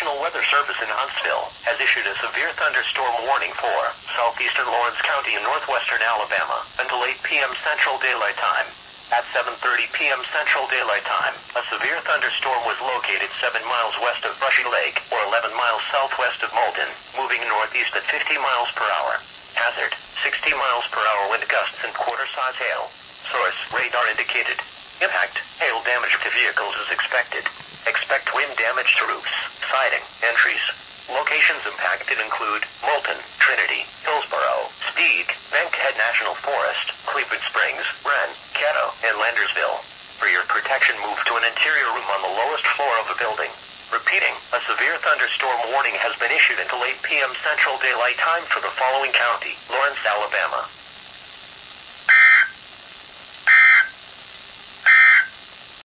National Weather Service in Huntsville has issued a severe thunderstorm warning for southeastern Lawrence County and northwestern Alabama until 8 p.m. Central Daylight Time. At 7:30 p.m. Central Daylight Time, a severe thunderstorm was located 7 miles west of Brushy Lake, or 11 miles southwest of Moulton, moving northeast at 50 miles per hour. Hazard, 60 miles per hour wind gusts and quarter-size hail. Source, radar indicated. Impact, hail damage to vehicles is expected. Expect wind damage to roofs, siding, and trees. Locations impacted include Moulton, Trinity, Hillsborough, Steig, Bankhead National Forest, Cleveland Springs, Wren, Caddo, and Landersville. For your protection, move to an interior room on the lowest floor of the building. Repeating, a severe thunderstorm warning has been issued until 8 p.m. Central Daylight Time for the following county: Lawrence, Alabama,